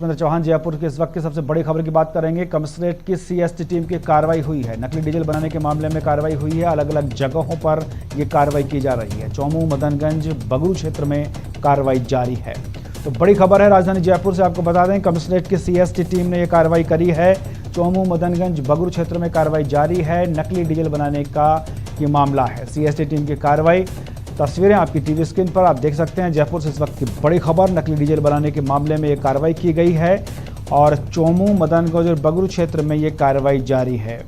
सुरेंद्र चौहान जयपुर के इस वक्त की सबसे बड़ी खबर की बात करेंगे। कमिश्नरेट की सीएसटी टीम की कार्रवाई हुई है। नकली डीजल बनाने के मामले में कार्रवाई हुई है। अलग अलग जगहों पर यह कार्रवाई की जा रही है। चौमू, मदनगंज, बगरू क्षेत्र में कार्रवाई जारी है। तो बड़ी खबर है राजधानी जयपुर से, आपको बता दें कमिश्नरेट की सीएसटी टीम ने यह कार्रवाई करी है। चौमू, मदनगंज, बगरू क्षेत्र में कार्रवाई जारी है। नकली डीजल बनाने का ये मामला है। सीएसटी टीम की कार्रवाई, तस्वीरें आपकी टीवी स्क्रीन पर आप देख सकते हैं। जयपुर से इस वक्त की बड़ी खबर, नकली डीजल बनाने के मामले में ये कार्रवाई की गई है और चौमू, मदनगंज और बगरू क्षेत्र में ये कार्रवाई जारी है।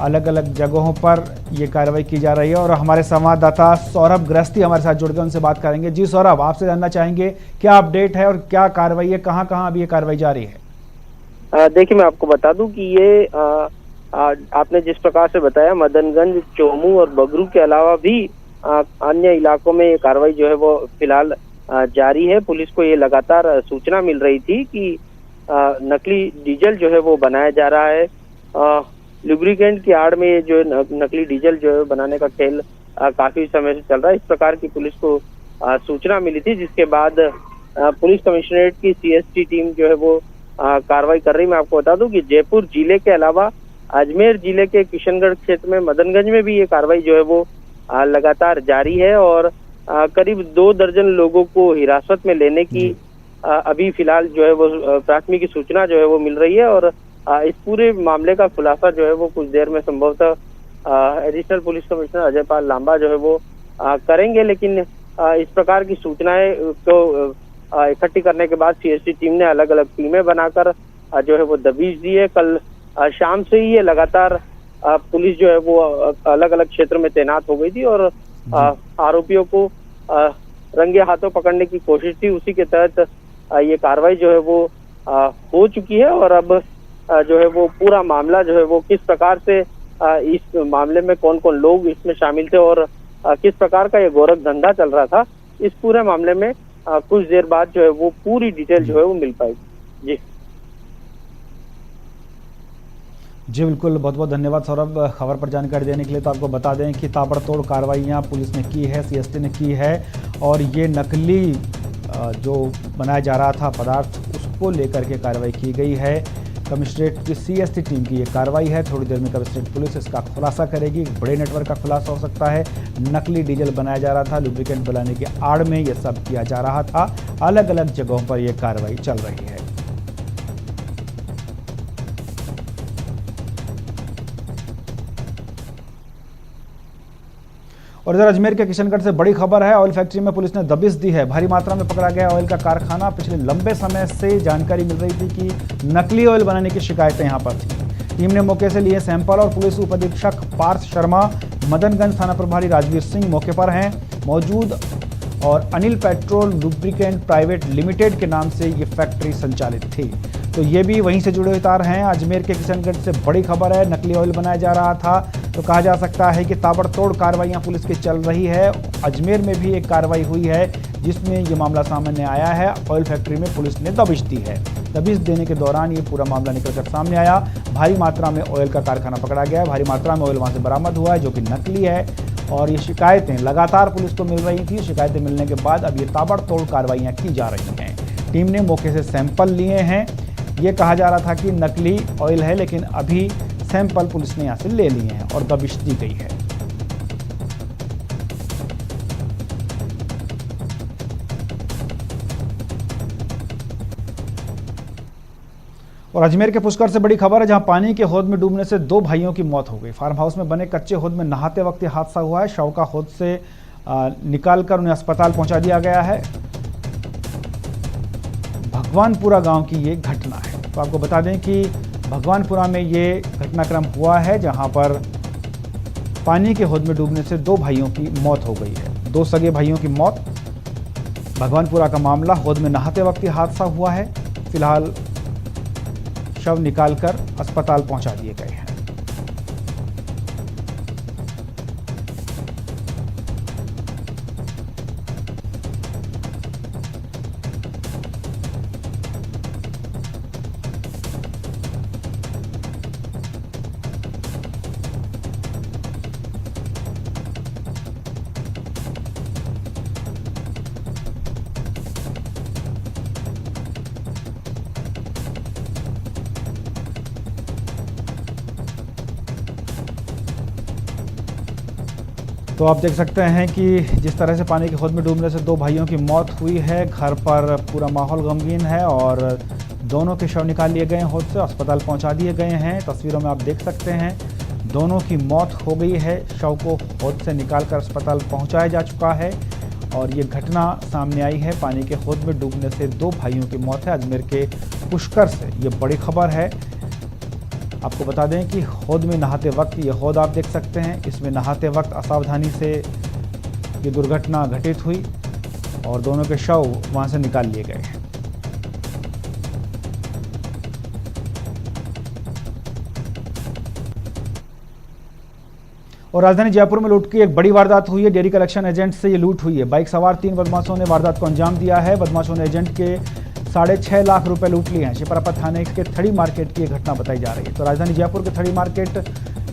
अलग अलग जगहों पर ये कार्रवाई की जा रही है और हमारे संवाददाता सौरभ गृहस्थी हमारे साथ जुड़ गए, उनसे बात करेंगे। जी सौरभ, आपसे जानना चाहेंगे क्या अपडेट है और क्या कार्रवाई है, कहाँ कहाँ अभी ये कार्रवाई जारी है? देखिए, मैं आपको बता दूं कि ये आपने जिस प्रकार से बताया, मदनगंज, चौमू और बगरू के अलावा भी अन्य इलाकों में ये कार्रवाई जो है वो फिलहाल जारी है। पुलिस को ये लगातार सूचना मिल रही थी कि नकली डीजल जो है वो बनाया जा रहा है। लुब्रिकेंट की आड़ में ये जो नकली डीजल जो है बनाने का खेल काफी समय से चल रहा है। इस प्रकार की पुलिस को सूचना मिली थी, जिसके बाद पुलिस कमिश्नरेट की सीएसटी टीम जो है वो कार्रवाई कर रही। मैं आपको बता दूं कि जयपुर जिले के अलावा अजमेर जिले के किशनगढ़ क्षेत्र में, मदनगंज में भी ये कार्रवाई जो है वो लगातार जारी है और करीब 2 दर्जन लोगों को हिरासत में लेने की अभी फिलहाल जो है वो प्राथमिक सूचना जो है वो मिल रही है। और इस पूरे मामले का खुलासा जो है वो कुछ देर में संभवतः additional police commissioner Ajay Pal Lamba जो है वो करेंगे। लेकिन इस प्रकार की सूचनाएं को इकट्ठी करने के बाद सीएसटी टीम ने अलग अलग टीमें बनाकर जो है वो दबिश दी है। कल शाम से ही ये लगातार पुलिस जो है वो अलग अलग क्षेत्र में तैनात हो गई थी और आरोपियों को रंगे हाथों पकड़ने की कोशिश थी। उसी के तहत ये कार्रवाई जो है वो हो चुकी है और अब जो है वो पूरा मामला जो है वो किस प्रकार से इस मामले में कौन कौन लोग इसमें शामिल थे और किस प्रकार का ये गोरख धंधा चल रहा था, इस पूरे मामले में कुछ देर बाद जो है वो पूरी डिटेल जो है वो मिल पाएगी। जी बिल्कुल, बहुत बहुत धन्यवाद सौरभ खबर पर जानकारी देने के लिए। तो आपको बता दें कि ताबड़तोड़ कार्रवाइयाँ पुलिस ने की है, सीएसटी ने की है और ये नकली जो बनाया जा रहा था पदार्थ, उसको लेकर के कार्रवाई की गई है। कमिश्नरेट की सीएसटी टीम की ये कार्रवाई है। थोड़ी देर में कमिश्नरेट पुलिस इसका खुलासा करेगी। बड़े नेटवर्क का खुलासा हो सकता है। नकली डीजल बनाया जा रहा था, लुब्रिकेंट बनाने की आड़ में ये सब किया जा रहा था। अलग अलग जगहों पर यह कार्रवाई चल रही है। और इधर अजमेर के किशनगढ़ से बड़ी खबर है। ऑयल फैक्ट्री में पुलिस ने दबिश दी है। भारी मात्रा में पकड़ा गया ऑयल का कारखाना। पिछले लंबे समय से जानकारी मिल रही थी कि नकली ऑयल बनाने की शिकायतें यहां पर थी। टीम ने मौके से लिए सैंपल और पुलिस उप अधीक्षक पार्थ शर्मा, मदनगंज थाना प्रभारी राजवीर सिंह मौके पर हैं मौजूद और Anil petrol lubricant private limited के नाम से ये फैक्ट्री संचालित थी। तो ये भी वहीं से जुड़े हुए तार हैं। अजमेर के किशनगढ़ से बड़ी खबर है। नकली ऑयल बनाया जा रहा था, तो कहा जा सकता है कि ताबड़तोड़ कार्रवाइयां पुलिस की चल रही है। अजमेर में भी एक कार्रवाई हुई है जिसमें ये मामला सामने आया है। ऑयल फैक्ट्री में पुलिस ने दबिश दी है। दबिश देने के दौरान ये पूरा मामला निकलकर सामने आया। भारी मात्रा में ऑयल का कारखाना पकड़ा गया है। भारी मात्रा में ऑयल वहाँ से बरामद हुआ है जो कि नकली है और ये शिकायतें लगातार पुलिस को मिल रही थी। शिकायतें मिलने के बाद अब ये ताबड़तोड़ कार्रवाइयाँ की जा रही हैं। टीम ने मौके से सैंपल लिए हैं। ये कहा जा रहा था कि नकली ऑयल है, लेकिन अभी सैंपल पुलिस ने यहाँ से ले लिए हैं और दबिश दी गई है। और अजमेर के पुष्कर से बड़ी खबर है, जहां पानी के हौद में डूबने से 2 भाइयों की मौत हो गई। फार्म हाउस में बने कच्चे हौद में नहाते वक्त ये हादसा हुआ है। शव का हौद से निकालकर उन्हें अस्पताल पहुंचा दिया गया है। भगवानपुरा गांव की ये घटना है। तो आपको बता दें कि भगवानपुरा में ये घटनाक्रम हुआ है, जहां पर पानी के हौद में डूबने से 2 भाइयों की मौत हो गई है। 2 सगे भाइयों की मौत। भगवानपुरा का मामला, हौद में नहाते वक्त ये हादसा हुआ है। फिलहाल शव निकालकर अस्पताल पहुंचा दिए गए हैं। तो आप देख सकते हैं कि जिस तरह से पानी की हौद में डूबने से 2 भाइयों की मौत हुई है, घर पर पूरा माहौल गमगीन है और दोनों के शव निकाल लिए गए हैं हौद से, अस्पताल पहुंचा दिए गए हैं। तस्वीरों में आप देख सकते हैं दोनों की मौत हो गई है, शव को हौद से निकालकर अस्पताल पहुंचाया जा चुका है और ये घटना सामने आई है। पानी के हौद में डूबने से 2 भाइयों की मौत है अजमेर के पुष्कर से, ये बड़ी खबर है। आपको बता दें कि हौद में नहाते वक्त, ये हौद आप देख सकते हैं, इसमें नहाते वक्त असावधानी से ये दुर्घटना घटित हुई और दोनों के शव वहां से निकाल लिए गए हैं। और राजधानी जयपुर में लूट की एक बड़ी वारदात हुई है। डेयरी कलेक्शन एजेंट से ये लूट हुई है। बाइक सवार 3 बदमाशों ने वारदात को अंजाम दिया है। बदमाशों ने एजेंट के 6.5 लाख रुपए लूट लिए हैं। शिपरापत थाने के थड़ी मार्केट की ये घटना बताई जा रही है। तो राजधानी जयपुर के थड़ी मार्केट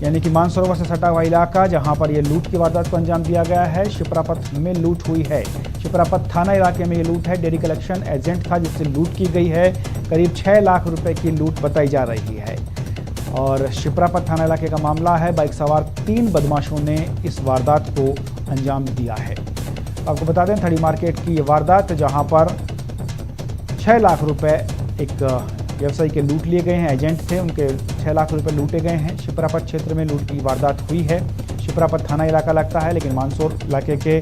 यानी कि मानसरोवर से सटा हुआ इलाका, जहां पर ये लूट की वारदात को अंजाम दिया गया है, शिपरापत में लूट हुई है। शिपरापत थाना इलाके में ये लूट है। डेयरी कलेक्शन एजेंट था जिससे लूट की गई है। करीब 6 लाख रुपए की लूट बताई जा रही है और शिपरापत थाना इलाके का मामला है। बाइक सवार 3 बदमाशों ने इस वारदात को अंजाम दिया है। आपको बता दें थड़ी मार्केट की ये वारदात, जहां पर 6 लाख रुपए एक व्यवसायी के लूट लिए गए हैं। एजेंट थे, उनके 6 लाख रुपए लूटे गए हैं। शिपरापत क्षेत्र में लूट की वारदात हुई है। शिपरापत थाना इलाका लगता है, लेकिन मानसोर इलाके के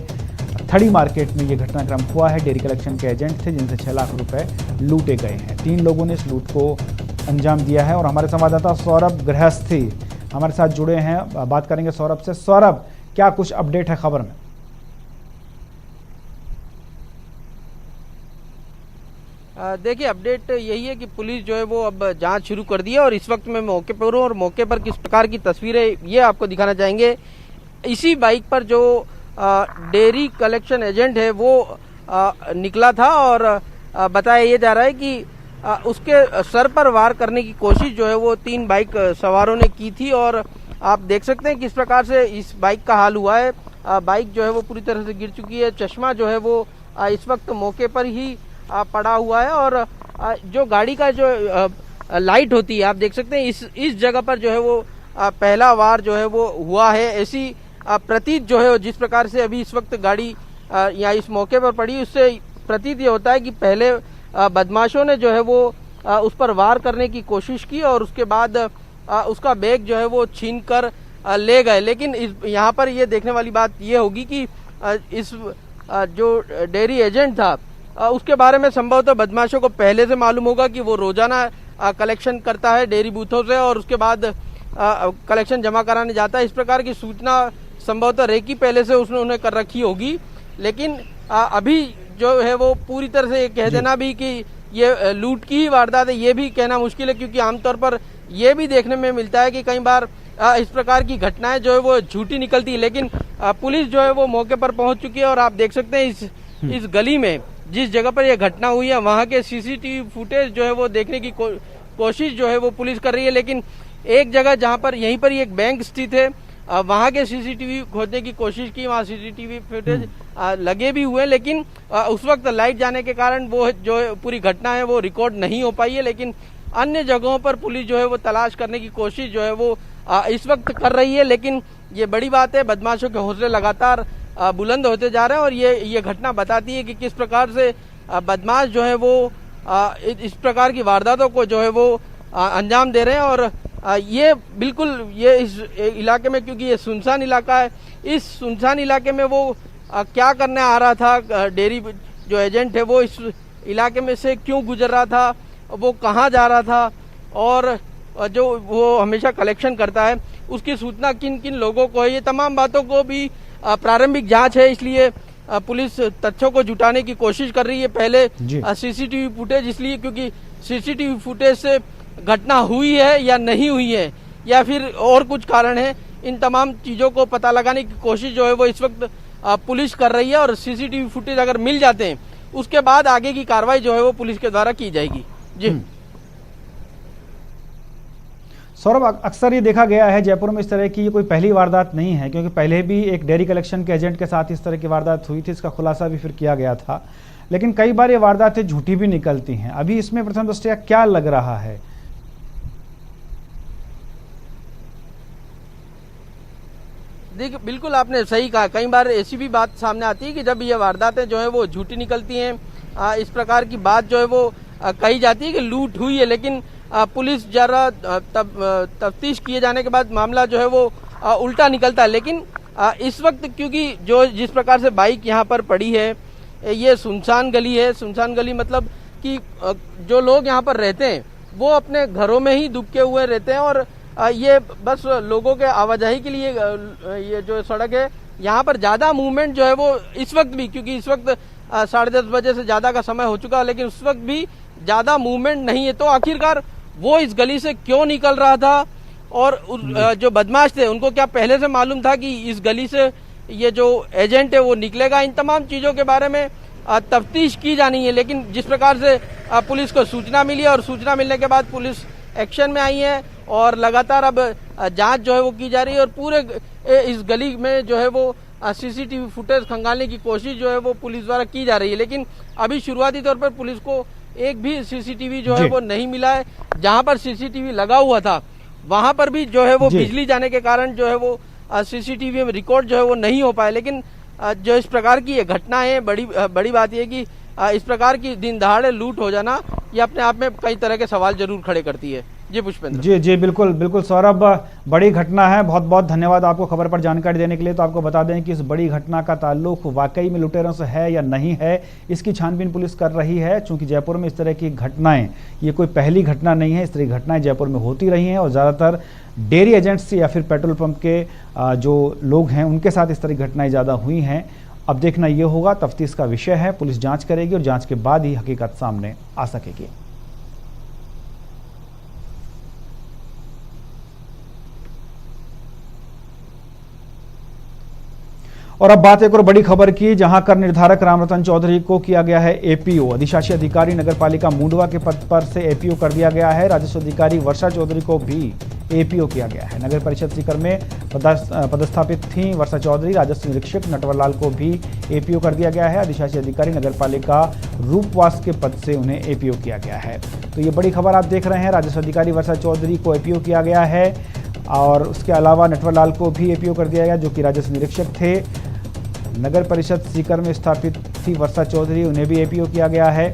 थड़ी मार्केट में ये घटनाक्रम हुआ है। डेयरी कलेक्शन के एजेंट थे जिनसे 6 लाख रुपए लूटे गए हैं। 3 लोगों ने इस लूट को अंजाम दिया है और हमारे संवाददाता सौरभ गृहस्थी हमारे साथ जुड़े हैं। बात करेंगे सौरभ से। सौरभ, क्या कुछ अपडेट है खबर में? देखिए, अपडेट यही है कि पुलिस जो है वो अब जांच शुरू कर दी है और इस वक्त मैं मौके पर हूँ और मौके पर किस प्रकार की तस्वीरें ये आपको दिखाना चाहेंगे। इसी बाइक पर जो डेयरी कलेक्शन एजेंट है वो निकला था और बताया ये जा रहा है कि उसके सर पर वार करने की कोशिश जो है वो 3 बाइक सवारों ने की थी और आप देख सकते हैं किस प्रकार से इस बाइक का हाल हुआ है। बाइक जो है वो पूरी तरह से गिर चुकी है। चश्मा जो है वो इस वक्त मौके पर ही पड़ा हुआ है और जो गाड़ी का जो लाइट होती है, आप देख सकते हैं इस जगह पर जो है वो पहला वार जो है वो हुआ है। ऐसी प्रतीत जो है जिस प्रकार से अभी इस वक्त गाड़ी या इस मौके पर पड़ी, उससे प्रतीत ये होता है कि पहले बदमाशों ने जो है वो उस पर वार करने की कोशिश की और उसके बाद उसका बैग जो है वो छीन कर ले गए। लेकिन यहाँ पर ये देखने वाली बात ये होगी कि इस जो डेयरी एजेंट था उसके बारे में संभवतः बदमाशों को पहले से मालूम होगा कि वो रोजाना कलेक्शन करता है डेयरी बूथों से और उसके बाद कलेक्शन जमा कराने जाता है। इस प्रकार की सूचना संभवतः रेकी पहले से उन्होंने कर रखी होगी। लेकिन अभी जो है वो पूरी तरह से कह देना भी कि ये लूट की ही वारदात है, ये भी कहना मुश्किल है, क्योंकि आमतौर पर ये भी देखने में मिलता है कि कई बार इस प्रकार की घटनाएं जो है वो झूठी निकलती है। लेकिन पुलिस जो है वो मौके पर पहुंच चुकी है और आप देख सकते हैं इस गली में जिस जगह पर यह घटना हुई है वहां के सीसीटीवी फुटेज जो है वो देखने की कोशिश जो है वो पुलिस कर रही है। लेकिन एक जगह जहां पर यहीं पर एक बैंक स्थित है, वहां के सीसीटीवी खोजने की कोशिश की, वहां सीसीटीवी फुटेज लगे भी हुए, लेकिन उस वक्त लाइट जाने के कारण वो जो पूरी घटना है वो रिकॉर्ड नहीं हो पाई है। लेकिन अन्य जगहों पर पुलिस जो है वो तलाश करने की कोशिश जो है वो इस वक्त कर रही है। लेकिन ये बड़ी बात है, बदमाशों के हौसले लगातार बुलंद होते जा रहे हैं और ये घटना बताती है कि किस प्रकार से बदमाश जो है वो इस प्रकार की वारदातों को जो है वो अंजाम दे रहे हैं। और ये बिल्कुल ये इस इलाके में, क्योंकि ये सुनसान इलाका है, इस सुनसान इलाके में वो क्या करने आ रहा था, डेयरी जो एजेंट है वो इस इलाके में से क्यों गुजर रहा था, वो कहाँ जा रहा था और जो वो हमेशा कलेक्शन करता है उसकी सूचना किन किन लोगों को है, ये तमाम बातों को भी प्रारंभिक जांच है, इसलिए पुलिस तथ्यों को जुटाने की कोशिश कर रही है। पहले सीसीटीवी फुटेज, इसलिए क्योंकि सीसीटीवी फुटेज से घटना हुई है या नहीं हुई है या फिर और कुछ कारण है, इन तमाम चीजों को पता लगाने की कोशिश जो है वो इस वक्त पुलिस कर रही है और सीसीटीवी फुटेज अगर मिल जाते हैं उसके बाद आगे की कार्रवाई जो है वो पुलिस के द्वारा की जाएगी। जी सौरभ, अक्सर ये देखा गया है जयपुर में इस तरह की कोई पहली वारदात नहीं है, क्योंकि पहले भी एक डेयरी कलेक्शन के एजेंट के साथ इस तरह की वारदात हुई थी, इसका खुलासा भी फिर किया गया था, लेकिन कई बार ये वारदातें झूठी भी निकलती हैं। अभी इसमें प्रथम दृष्टया क्या लग रहा है? देखिए बिल्कुल आपने सही कहा। कई बार ऐसी भी बात सामने आती है कि जब ये वारदातें जो है वो झूठी निकलती हैं, इस प्रकार की बात जो है वो कही जाती है कि लूट हुई है, लेकिन पुलिस जरा तफ्तीश किए जाने के बाद मामला जो है वो उल्टा निकलता है। लेकिन इस वक्त क्योंकि जिस प्रकार से बाइक यहाँ पर पड़ी है, ये सुनसान गली है। सुनसान गली मतलब कि जो लोग यहाँ पर रहते हैं वो अपने घरों में ही दुबके हुए रहते हैं, और ये बस लोगों के आवाजाही के लिए ये जो सड़क है यहाँ पर ज्यादा मूवमेंट जो है वो इस वक्त भी, क्योंकि इस वक्त 10:30 बजे से ज्यादा का समय हो चुका है, लेकिन उस वक्त भी ज्यादा मूवमेंट नहीं है। तो आखिरकार वो इस गली से क्यों निकल रहा था, और जो बदमाश थे उनको क्या पहले से मालूम था कि इस गली से ये जो एजेंट है वो निकलेगा? इन तमाम चीजों के बारे में तफ्तीश की जानी है। लेकिन जिस प्रकार से पुलिस को सूचना मिली और सूचना मिलने के बाद पुलिस एक्शन में आई है और लगातार अब जांच जो है वो की जा रही है, और पूरे इस गली में जो है वो सीसीटीवी फुटेज खंगालने की कोशिश जो है वो पुलिस द्वारा की जा रही है। लेकिन अभी शुरुआती तौर पर पुलिस को एक भी सीसीटीवी जो है वो नहीं मिला है। जहां पर सीसीटीवी लगा हुआ था वहां पर भी जो है वो बिजली जाने के कारण जो है वो सीसीटीवी में रिकॉर्ड जो है वो नहीं हो पाए। लेकिन जो इस प्रकार की ये घटना है, बड़ी बात यह कि इस प्रकार की दिन दहाड़े लूट हो जाना ये अपने आप में कई तरह के सवाल जरूर खड़े करती है। जी पुष्पेंद्र। जी बिल्कुल बिल्कुल सौरभ, बड़ी घटना है। बहुत बहुत धन्यवाद आपको खबर पर जानकारी देने के लिए। तो आपको बता दें कि इस बड़ी घटना का ताल्लुक वाकई में लुटेरों से है या नहीं है, इसकी छानबीन पुलिस कर रही है। चूंकि जयपुर में इस तरह की घटनाएं, ये कोई पहली घटना नहीं है, इस तरह की घटनाएं जयपुर में होती रही हैं, और ज़्यादातर डेयरी एजेंट्स या फिर पेट्रोल पंप के जो लोग हैं उनके साथ इस तरह की घटनाएं ज़्यादा हुई हैं। अब देखना ये होगा, तफ्तीश का विषय है, पुलिस जांच करेगी और जांच के बाद ही हकीकत सामने आ सकेगी। और अब बात एक और बड़ी खबर की, जहां कर निर्धारक रामरतन चौधरी को किया गया है एपीओ। अधिशासी अधिकारी नगरपालिका मुंडवा के पद पर से एपीओ कर दिया गया है। राजस्व अधिकारी वर्षा चौधरी को भी एपीओ किया गया है। नगर परिषद सीकर में पदस्थापित थी वर्षा चौधरी। राजस्व निरीक्षक नटवरलाल को भी एपीओ कर दिया गया है। अधिशासी अधिकारी नगरपालिका रूपवास के पद से उन्हें एपीओ किया गया है। तो ये बड़ी खबर आप देख रहे हैं, राजस्व अधिकारी वर्षा चौधरी को एपीओ किया गया है, और उसके अलावा नटवरलाल को भी एपीओ कर दिया गया, जो कि राजस्व निरीक्षक थे। नगर परिषद सीकर में स्थापित थी वर्षा चौधरी, उन्हें भी एपीओ किया गया है।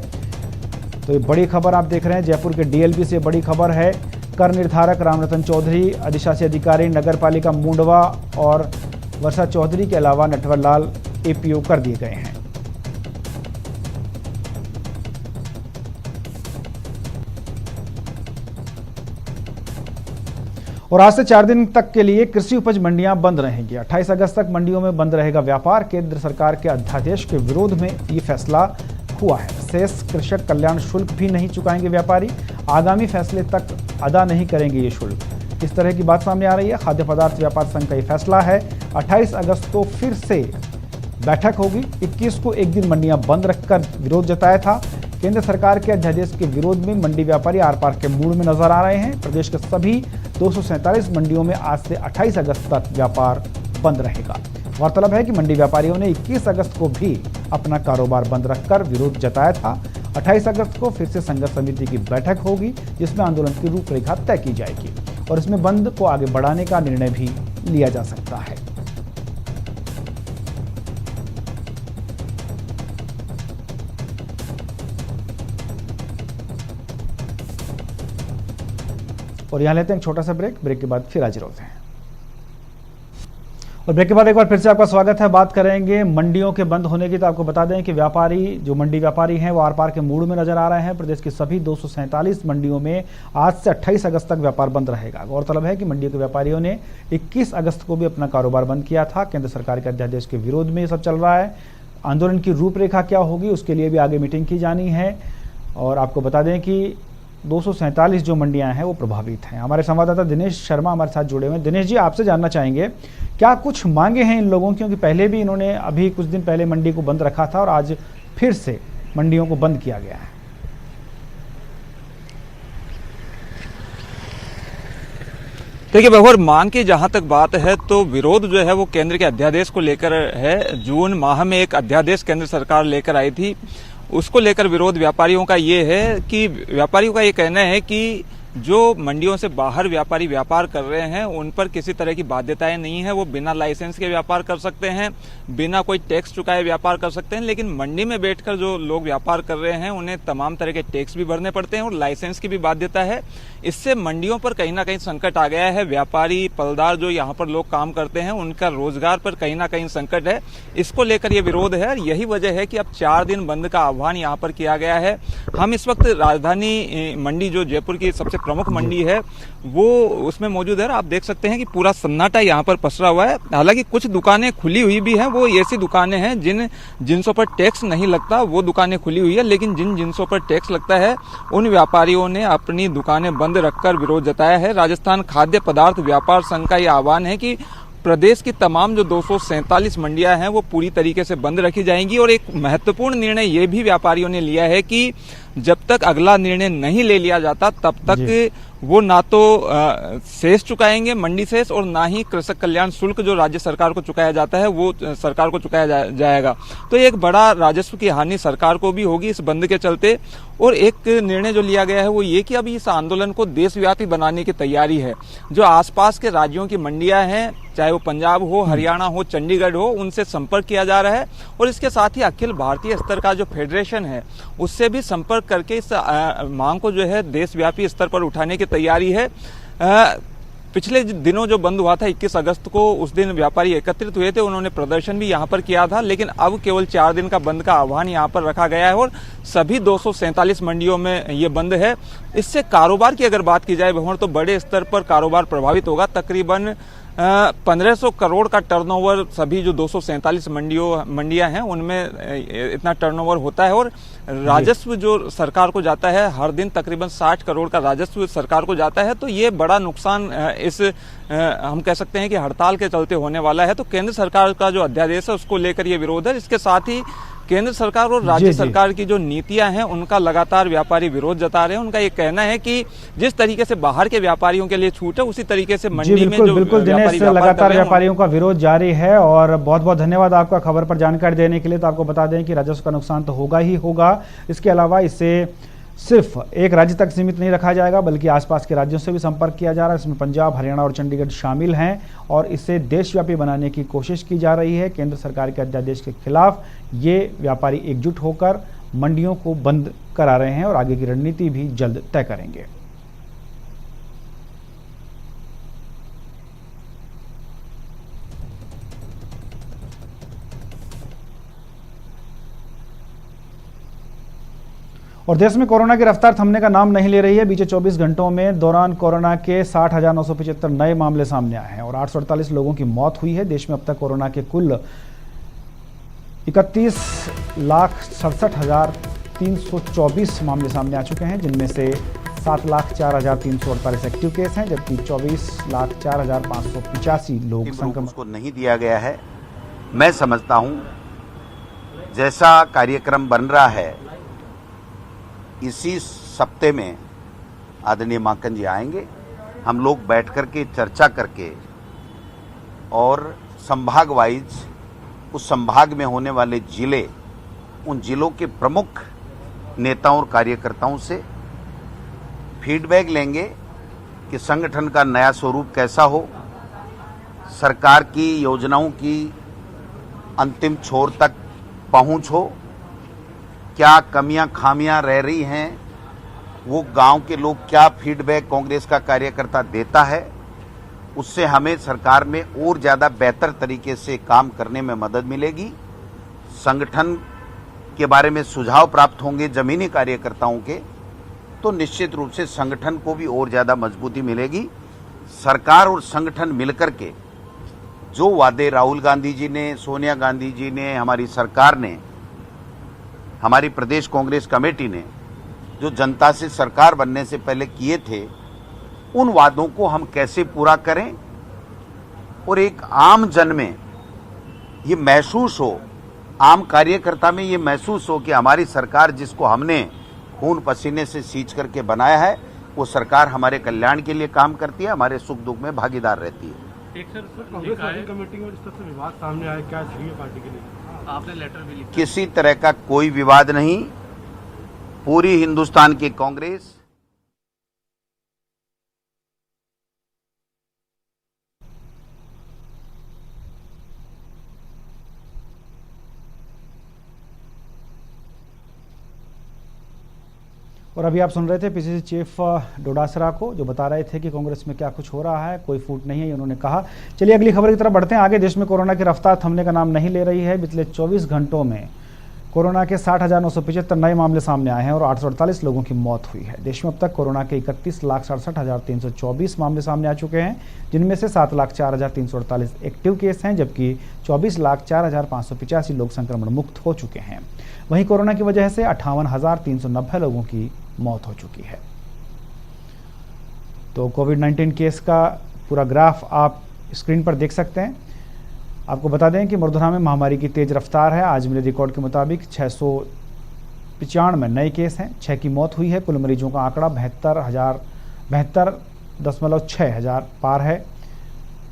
तो ये बड़ी खबर आप देख रहे हैं, जयपुर के डीएलपी से बड़ी खबर है। कर निर्धारक रामरतन चौधरी, अधिशासी अधिकारी नगरपालिका मुंडवा और वर्षा चौधरी के अलावा नटवरलाल एपीओ कर दिए गए हैं। और आज से 4 दिन तक के लिए कृषि उपज मंडियां बंद रहेंगी। 28 अगस्त तक मंडियों में बंद रहेगा व्यापार। केंद्र सरकार के अध्यादेश के विरोध में ये फैसला हुआ है। शेष कृषक कल्याण शुल्क भी नहीं चुकाएंगे व्यापारी, आगामी फैसले तक अदा नहीं करेंगे ये शुल्क। इस तरह की बात सामने आ रही है। खाद्य पदार्थ व्यापार संघ का ये फैसला है। 28 अगस्त को फिर से बैठक होगी। 21 को एक दिन मंडियां बंद रखकर विरोध जताया था। केंद्र सरकार के अध्यादेश के विरोध में मंडी व्यापारी आर पार के मूड में नजर आ रहे हैं। प्रदेश के सभी 247 मंडियों में आज से 28 अगस्त तक व्यापार बंद रहेगा। गौरतलब है कि मंडी व्यापारियों ने 21 अगस्त को भी अपना कारोबार बंद रखकर विरोध जताया था। 28 अगस्त को फिर से संघर्ष समिति की बैठक होगी, जिसमें आंदोलन की रूपरेखा तय की जाएगी और इसमें बंद को आगे बढ़ाने का निर्णय भी लिया जा सकता है। और यहाँ लेते हैं एक छोटा सा ब्रेक के बाद फिर हाजिर होते हैं। और ब्रेक के बाद एक बार फिर से आपका स्वागत है। बात करेंगे मंडियों के बंद होने की। तो आपको बता दें कि व्यापारी, जो मंडी व्यापारी हैं, वो आर पार के मूड में नजर आ रहे हैं। प्रदेश की सभी 247 मंडियों में आज से 28 अगस्त तक व्यापार बंद रहेगा। गौरतलब है कि मंडियों के व्यापारियों ने 21 अगस्त को भी अपना कारोबार बंद किया था। केंद्र सरकार के अध्यादेश के विरोध में ये सब चल रहा है। आंदोलन की रूपरेखा क्या होगी, उसके लिए भी आगे मीटिंग की जानी है। और आपको बता दें कि 247 जो मंडियां हैं वो प्रभावित हैं। हमारे संवाददाता दिनेश शर्मा हमारे साथ जुड़े हुए हैं। दिनेश जी, आपसे जानना चाहेंगे क्या कुछ मांगे हैं इन लोगों की, क्योंकि पहले भी इन्होंने अभी कुछ दिन पहले मंडी को बंद रखा था और आज फिर से मंडियों को बंद किया गया है। देखिए बखोर, मांग की जहां तक बात है तो विरोध जो है वो केंद्र के अध्यादेश को लेकर है। जून माह में एक अध्यादेश केंद्र सरकार लेकर आई थी, उसको लेकर विरोध व्यापारियों का ये है कि व्यापारियों का ये कहना है कि जो मंडियों से बाहर व्यापारी व्यापार कर रहे हैं उन पर किसी तरह की बाध्यताएं नहीं है। वो बिना लाइसेंस के व्यापार कर सकते हैं, बिना कोई टैक्स चुकाए व्यापार कर सकते हैं। लेकिन मंडी में बैठकर जो लोग व्यापार कर रहे हैं उन्हें तमाम तरह के टैक्स भी भरने पड़ते हैं और लाइसेंस की भी बाध्यता है। इससे मंडियों पर कहीं ना कहीं संकट आ गया है। व्यापारी पलदार जो यहाँ पर लोग काम करते हैं उनका रोजगार पर कहीं ना कहीं संकट है। इसको लेकर ये विरोध है और यही वजह है कि अब 4 दिन बंद का आह्वान यहाँ पर किया गया है। हम इस वक्त राजधानी मंडी जो जयपुर की सबसे प्रमुख मंडी है वो उसमें मौजूद है। आप देख सकते हैं कि पूरा सन्नाटा यहाँ पर पसरा हुआ है। हालांकि कुछ दुकानें खुली हुई भी हैं, वो ऐसी दुकानें हैं जिन जिनसों पर टैक्स नहीं लगता, वो दुकानें खुली हुई है। लेकिन जिन जिनसों पर टैक्स लगता है उन व्यापारियों ने अपनी दुकानें बंद रखकर विरोध जताया है। राजस्थान खाद्य पदार्थ व्यापार संघ का यह आह्वान है कि प्रदेश की तमाम जो 247 मंडियां हैं वो पूरी तरीके से बंद रखी जाएंगी। और एक महत्वपूर्ण निर्णय ये भी व्यापारियों ने लिया है कि जब तक अगला निर्णय नहीं ले लिया जाता तब तक वो ना तो सेस चुकाएंगे मंडी सेस और ना ही कृषक कल्याण शुल्क जो राज्य सरकार को चुकाया जाता है वो सरकार को चुकाया जाएगा। तो एक बड़ा राजस्व की हानि सरकार को भी होगी इस बंद के चलते। और एक निर्णय जो लिया गया है वो ये कि अभी इस आंदोलन को देशव्यापी बनाने की तैयारी है। जो आसपास के राज्यों की मंडियां हैं, चाहे वो पंजाब हो, हरियाणा हो, चंडीगढ़ हो, उनसे संपर्क किया जा रहा है। और इसके साथ ही अखिल भारतीय स्तर का जो फेडरेशन है उससे भी संपर्क करके इस मांग को जो है देशव्यापी स्तर पर उठाने की तैयारी है। पिछले दिनों जो बंद हुआ था 21 अगस्त को, उस दिन व्यापारी एकत्रित हुए थे, उन्होंने प्रदर्शन भी यहाँ पर किया था। लेकिन अब केवल 4 दिन का बंद का आह्वान यहाँ पर रखा गया है और सभी 247 मंडियों में ये बंद है। इससे कारोबार की अगर बात की जाए भंवर, तो बड़े स्तर पर कारोबार प्रभावित होगा। तकरीबन 1500 करोड़ का टर्नओवर सभी जो 247 मंडियां हैं उनमें इतना टर्नओवर होता है। और राजस्व जो सरकार को जाता है हर दिन तकरीबन 60 करोड़ का राजस्व सरकार को जाता है। तो ये बड़ा नुकसान इस हम कह सकते हैं कि हड़ताल के चलते होने वाला है। तो केंद्र सरकार का जो अध्यादेश है उसको लेकर ये विरोध है। इसके साथ ही केंद्र सरकार और राज्य सरकार की जो नीतियां हैं उनका लगातार व्यापारी विरोध जता रहे हैं। उनका ये कहना है कि जिस तरीके से बाहर के व्यापारियों के लिए छूट है उसी तरीके से मंडी में जो व्यापारी लगातार व्यापारियों का विरोध जारी है। और बहुत बहुत धन्यवाद आपका खबर पर जानकारी देने के लिए। तो आपको बता दें कि राजस्व का नुकसान तो होगा ही होगा। इसके अलावा इसे सिर्फ एक राज्य तक सीमित नहीं रखा जाएगा बल्कि आसपास के राज्यों से भी संपर्क किया जा रहा है। इसमें पंजाब, हरियाणा और चंडीगढ़ शामिल हैं और इसे देशव्यापी बनाने की कोशिश की जा रही है। केंद्र सरकार के अध्यादेश के खिलाफ ये व्यापारी एकजुट होकर मंडियों को बंद करा रहे हैं और आगे की रणनीति भी जल्द तय करेंगे। और देश में कोरोना की रफ्तार थमने का नाम नहीं ले रही है। बीते 24 घंटों में दौरान कोरोना के 60,975 नए मामले सामने आए हैं और 848 लोगों की मौत हुई है। देश में अब तक कोरोना के कुल 31,67,324 मामले सामने आ चुके हैं, जिनमें से 7,04,348 एक्टिव केस हैं, जबकि 24,04,585 लोग संक्रमण को नहीं दिया गया है। मैं समझता हूं जैसा कार्यक्रम बन रहा है इसी सप्ते में आदरणीय माकन जी आएंगे, हम लोग बैठ करके चर्चा करके और संभाग वाइज उस संभाग में होने वाले जिले, उन जिलों के प्रमुख नेताओं और कार्यकर्ताओं से फीडबैक लेंगे कि संगठन का नया स्वरूप कैसा हो, सरकार की योजनाओं की अंतिम छोर तक पहुंच हो, क्या कमियां खामियां रह रही हैं, वो गांव के लोग क्या फीडबैक कांग्रेस का कार्यकर्ता देता है, उससे हमें सरकार में और ज़्यादा बेहतर तरीके से काम करने में मदद मिलेगी। संगठन के बारे में सुझाव प्राप्त होंगे जमीनी कार्यकर्ताओं के, तो निश्चित रूप से संगठन को भी और ज़्यादा मजबूती मिलेगी। सरकार और संगठन मिलकर के जो वादे राहुल गांधी जी ने, सोनिया गांधी जी ने, हमारी सरकार ने, हमारी प्रदेश कांग्रेस कमेटी ने जो जनता से सरकार बनने से पहले किए थे, उन वादों को हम कैसे पूरा करें और एक आम जन में ये महसूस हो, आम कार्यकर्ता में ये महसूस हो कि हमारी सरकार जिसको हमने खून पसीने से सींच करके बनाया है, वो सरकार हमारे कल्याण के लिए काम करती है, हमारे सुख दुख में भागीदार रहती है। एक सर कांग्रेस वर्किंग कमेटी में इस तरह से विवाद सामने आया, क्या चाहिए पार्टी के लिए? आपने लेटर भी लिखा? किसी तरह का कोई विवाद नहीं। पूरी हिंदुस्तान की कांग्रेस और अभी आप सुन रहे थे पीसीसी चीफ डोडासरा को, जो बता रहे थे कि कांग्रेस में क्या कुछ हो रहा है, कोई फूट नहीं है, ये उन्होंने कहा। चलिए अगली खबर की तरफ बढ़ते हैं आगे। देश में कोरोना की रफ्तार थमने का नाम नहीं ले रही है। पिछले 24 घंटों में कोरोना के 60,975 नए मामले सामने आए हैं और 848 लोगों की मौत हुई है। देश में अब तक कोरोना के 31,67,324 मामले सामने आ चुके हैं, जिनमें से 7,04,348 एक्टिव केस हैं, जबकि 24,04,585 लोग संक्रमण मुक्त हो चुके हैं। वहीं कोरोना की वजह से 58,390 लोगों की मौत हो चुकी है। तो कोविड-19 केस का पूरा ग्राफ आप स्क्रीन पर देख सकते हैं। आपको बता दें कि मरधुरा में महामारी की तेज रफ्तार है। आज मिले रिकॉर्ड के मुताबिक 695 नए केस हैं, 6 की मौत हुई है। कुल मरीजों का आंकड़ा 72.6 हजार पार है।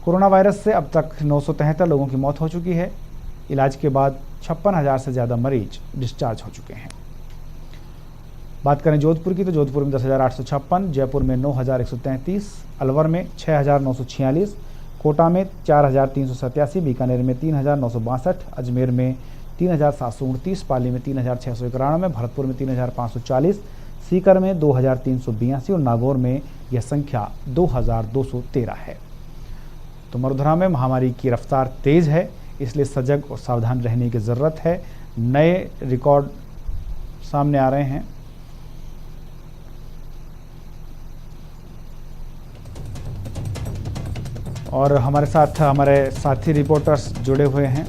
कोरोना वायरस से अब तक 973 लोगों की मौत हो चुकी है। इलाज के बाद 56,000 से ज़्यादा मरीज डिस्चार्ज हो चुके हैं। बात करें जोधपुर की, तो जोधपुर में 10,856, जयपुर में 9,133, अलवर में 6,946, कोटा में 4,387, बीकानेर में 3,962, अजमेर में 3,729, पाली में 3,691, भरतपुर में 3,540, सीकर में 2,382 और नागौर में यह संख्या 2,213 है। तो मरधुरा में महामारी की रफ्तार तेज है, इसलिए सजग और सावधान रहने की ज़रूरत है। नए रिकॉर्ड सामने आ रहे हैं। और हमारे साथ हमारे साथी रिपोर्टर्स जुड़े हुए हैं।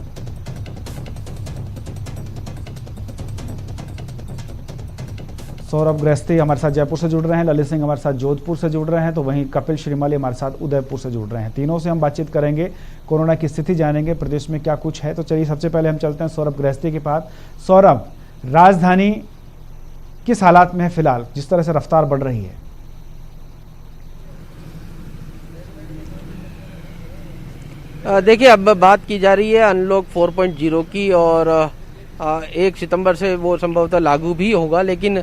सौरभ गृहस्थी हमारे साथ जयपुर से जुड़ रहे हैं, ललित सिंह हमारे साथ जोधपुर से जुड़ रहे हैं, तो वहीं कपिल श्रीमाली हमारे साथ उदयपुर से जुड़ रहे हैं। तीनों से हम बातचीत करेंगे, कोरोना की स्थिति जानेंगे, प्रदेश में क्या कुछ है। तो चलिए सबसे पहले हम चलते हैं सौरभ गृहस्थी के पास। सौरभ, राजधानी किस हालात में है फिलहाल, जिस तरह से रफ्तार बढ़ रही है? देखिए, अब बात की जा रही है अनलॉक 4.0 की और 1 सितंबर से वो संभवतः लागू भी होगा, लेकिन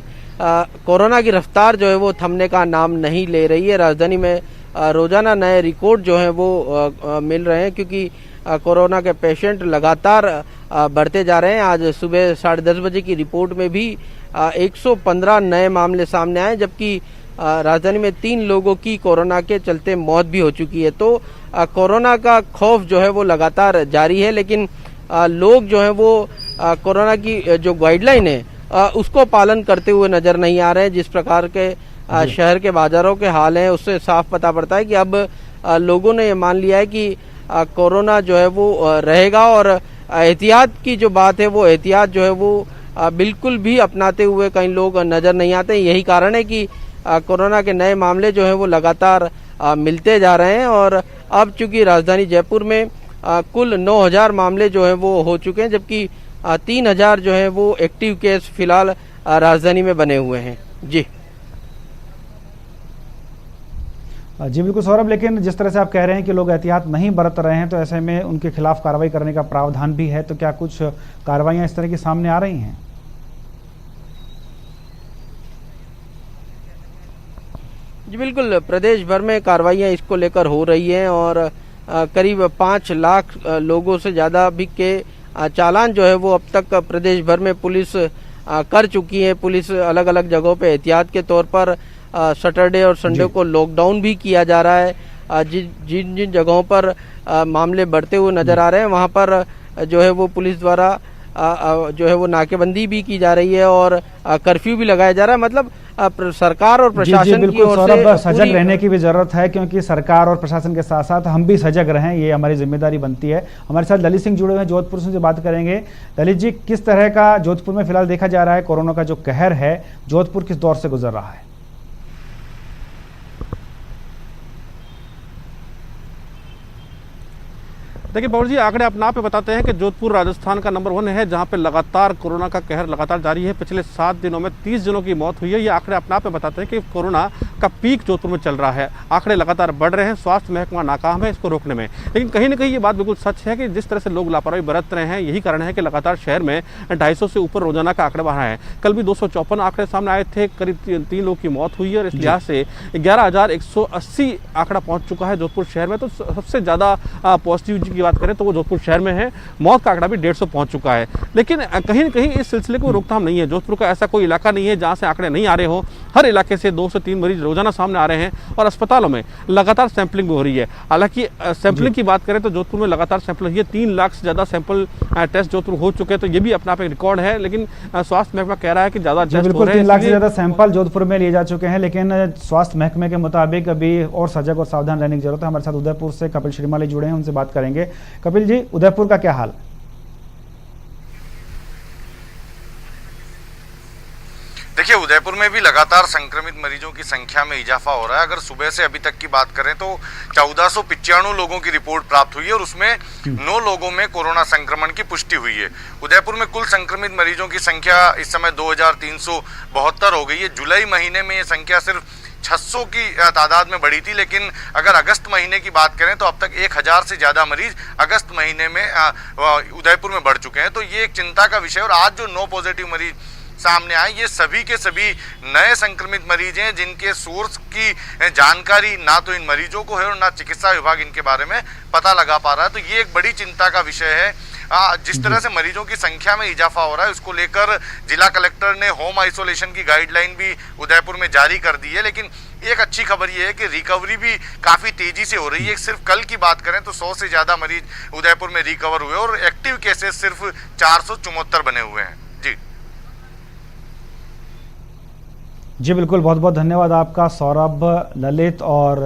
कोरोना की रफ्तार जो है वो थमने का नाम नहीं ले रही है। राजधानी में रोजाना नए रिकॉर्ड जो हैं वो मिल रहे हैं, क्योंकि कोरोना के पेशेंट लगातार बढ़ते जा रहे हैं। आज सुबह 10:30 बजे की रिपोर्ट में भी 115 नए मामले सामने आए, जबकि राजधानी में 3 लोगों की कोरोना के चलते मौत भी हो चुकी है। तो कोरोना का खौफ जो है वो लगातार जारी है, लेकिन लोग जो है वो कोरोना की जो गाइडलाइन है उसको पालन करते हुए नजर नहीं आ रहे हैं। जिस प्रकार के शहर के बाजारों के हाल हैं, उससे साफ पता पड़ता है कि अब लोगों ने ये मान लिया है कि कोरोना जो है वो रहेगा, और एहतियात की जो बात है वो एहतियात जो है वो बिल्कुल भी अपनाते हुए कई लोग नजर नहीं आते। यही कारण है कि कोरोना के नए मामले जो है वो लगातार मिलते जा रहे हैं। और अब चूंकि राजधानी जयपुर में कुल 9,000 मामले जो है वो हो चुके हैं, जबकि 3,000 जो है वो एक्टिव केस फिलहाल राजधानी में बने हुए हैं। जी बिल्कुल सौरभ, लेकिन जिस तरह से आप कह रहे हैं कि लोग एहतियात नहीं बरत रहे हैं, तो ऐसे में उनके खिलाफ कार्रवाई करने का प्रावधान भी है। तो क्या कुछ कार्रवाइयां इस तरह की सामने आ रही हैं? जी बिल्कुल, प्रदेश भर में कार्रवाइयां इसको लेकर हो रही हैं और करीब 5 लाख लोगों से ज़्यादा भी के चालान जो है वो अब तक प्रदेश भर में पुलिस कर चुकी है। पुलिस अलग अलग जगहों पे एहतियात के तौर पर सैटरडे और संडे को लॉकडाउन भी किया जा रहा है। जिन जिन जगहों पर मामले बढ़ते हुए नजर आ रहे हैं, वहाँ पर जो है वो पुलिस द्वारा जो है वो नाकेबंदी भी की जा रही है और कर्फ्यू भी लगाया जा रहा है। मतलब सरकार और प्रशासन की ओर से सजग रहने की भी जरूरत है, क्योंकि सरकार और प्रशासन के साथ साथ हम भी सजग रहें, ये हमारी जिम्मेदारी बनती है। हमारे साथ ललित सिंह जुड़े हुए हैं, जोधपुर से बात करेंगे। ललित जी, किस तरह का जोधपुर में फिलहाल देखा जा रहा है कोरोना का जो कहर है, जोधपुर किस दौर से गुजर रहा है? देखिए पवन जी, आंकड़े अपने आप पे बताते हैं कि जोधपुर राजस्थान का नंबर 1 है, जहां पे लगातार कोरोना का कहर लगातार जारी है। पिछले 7 दिनों में 30 जनों की मौत हुई है। ये आंकड़े अपने आप पे बताते हैं कि कोरोना का पीक जोधपुर में चल रहा है। आंकड़े लगातार बढ़ रहे हैं, स्वास्थ्य महकमा नाकाम है इसको रोकने में। लेकिन कहीं ना कहीं ये बात बिल्कुल सच है कि जिस तरह से लोग लापरवाही बरत रहे हैं, यही कारण है कि लगातार शहर में 250 से ऊपर रोजाना का आंकड़ा बढ़ा है। कल भी 254 आंकड़े सामने आए थे, करीब 3 लोगों की मौत हुई है और इस लिहाज से 11,180 आंकड़ा पहुंच चुका है जोधपुर शहर में। तो सबसे ज़्यादा पॉजिटिविटी की बात करें तो वो जोधपुर शहर में है। मौत का आंकड़ा भी 150 पहुंच चुका है। लेकिन कहीं न कहीं इस सिलसिले को रोकथाम नहीं है। जोधपुर का ऐसा कोई इलाका नहीं है जहाँ से आंकड़े नहीं आ रहे हो। हर इलाके से 2 से 3 मरीज रोजाना सामने आ रहे हैं और अस्पतालों में लगातार सैंपलिंग हो रही है। हालांकि सैंपलिंग की बात करें तो जोधपुर में लगातार सैंपल हुई है। 3 लाख से ज़्यादा सैंपल टेस्ट जोधपुर हो चुके हैं, तो ये भी अपना आप एक रिकॉर्ड है। लेकिन स्वास्थ्य महकमा कह रहा है कि ज़्यादा टेस्ट हो बिल्कुल रहे हैं। 3 लाख से ज़्यादा सैंपल जोधपुर में लिए जा चुके हैं, लेकिन स्वास्थ्य महकमे के मुताबिक अभी और सजग और सावधान रहने की जरूरत है। हमारे साथ उदयपुर से कपिल श्रीमाली जुड़े हैं, उनसे बात करेंगे। कपिल जी, उदयपुर का क्या हाल? देखिए, उदयपुर में भी लगातार संक्रमित मरीजों की संख्या में इजाफा हो रहा है। अगर सुबह से अभी तक की बात करें तो 1495 लोगों की रिपोर्ट प्राप्त हुई है और उसमें 9 लोगों में कोरोना संक्रमण की पुष्टि हुई है। उदयपुर में कुल संक्रमित मरीजों की संख्या इस समय 2372 हो गई है। जुलाई महीने में ये संख्या सिर्फ 600 की तादाद में बढ़ी थी, लेकिन अगर अगस्त महीने की बात करें तो अब तक 1000 से ज़्यादा मरीज अगस्त महीने में उदयपुर में बढ़ चुके हैं। तो ये एक चिंता का विषय है। और आज जो 9 पॉजिटिव मरीज सामने आए, ये सभी के सभी नए संक्रमित मरीज हैं जिनके सोर्स की जानकारी ना तो इन मरीजों को है और ना चिकित्सा विभाग इनके बारे में पता लगा पा रहा है। तो ये एक बड़ी चिंता का विषय है। जिस तरह से मरीजों की संख्या में इजाफा हो रहा है, उसको लेकर जिला कलेक्टर ने होम आइसोलेशन की गाइडलाइन भी उदयपुर में जारी कर दी है। लेकिन एक अच्छी खबर ये है कि रिकवरी भी काफ़ी तेजी से हो रही है। सिर्फ कल की बात करें तो 100 से ज़्यादा मरीज उदयपुर में रिकवर हुए और एक्टिव केसेस सिर्फ 474 बने हुए हैं। जी बिल्कुल, बहुत बहुत धन्यवाद आपका सौरभ, ललित और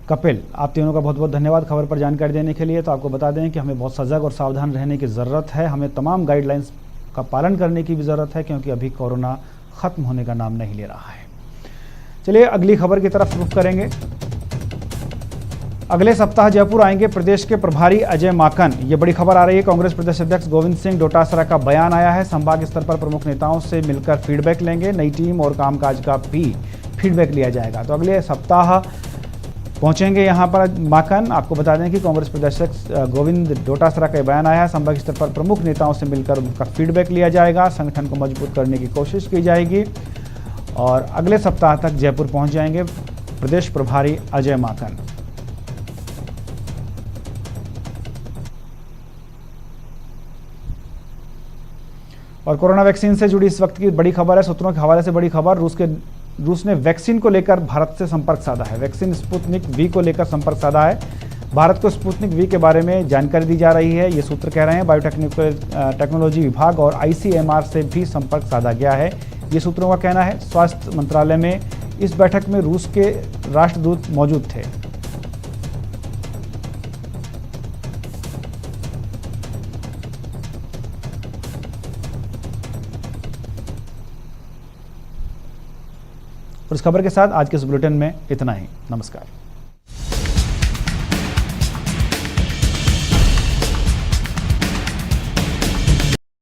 कपिल, आप तीनों का बहुत बहुत धन्यवाद खबर पर जानकारी देने के लिए। तो आपको बता दें कि हमें बहुत सजग और सावधान रहने की ज़रूरत है। हमें तमाम गाइडलाइंस का पालन करने की भी ज़रूरत है, क्योंकि अभी कोरोना ख़त्म होने का नाम नहीं ले रहा है। चलिए अगली खबर की तरफ रुख करेंगे। अगले सप्ताह जयपुर आएंगे प्रदेश के प्रभारी अजय माकन, ये बड़ी खबर आ रही है। कांग्रेस प्रदेश अध्यक्ष गोविंद सिंह डोटासरा का बयान आया है। संभाग स्तर पर प्रमुख नेताओं से मिलकर फीडबैक लेंगे। नई टीम और कामकाज का भी फीडबैक लिया जाएगा। तो अगले सप्ताह पहुंचेंगे यहाँ पर माकन। आपको बता दें कि कांग्रेस प्रदेश अध्यक्ष गोविंद डोटासरा का बयान आया है। संभाग स्तर पर प्रमुख नेताओं से मिलकर उनका फीडबैक लिया जाएगा। संगठन को मजबूत करने की कोशिश की जाएगी और अगले सप्ताह तक जयपुर पहुँच जाएंगे प्रदेश प्रभारी अजय माकन। और कोरोना वैक्सीन से जुड़ी इस वक्त की बड़ी खबर है, सूत्रों के हवाले से बड़ी खबर। रूस ने वैक्सीन को लेकर भारत से संपर्क साधा है। वैक्सीन स्पुतनिक वी को लेकर संपर्क साधा है। भारत को स्पुतनिक वी के बारे में जानकारी दी जा रही है, ये सूत्र कह रहे हैं। बायोटेक्नोलॉजी विभाग और ICMR से भी संपर्क साधा गया है, ये सूत्रों का कहना है। स्वास्थ्य मंत्रालय में इस बैठक में रूस के राष्ट्रदूत मौजूद थे। और इस खबर के साथ आज के इस बुलेटिन में इतना ही। नमस्कार।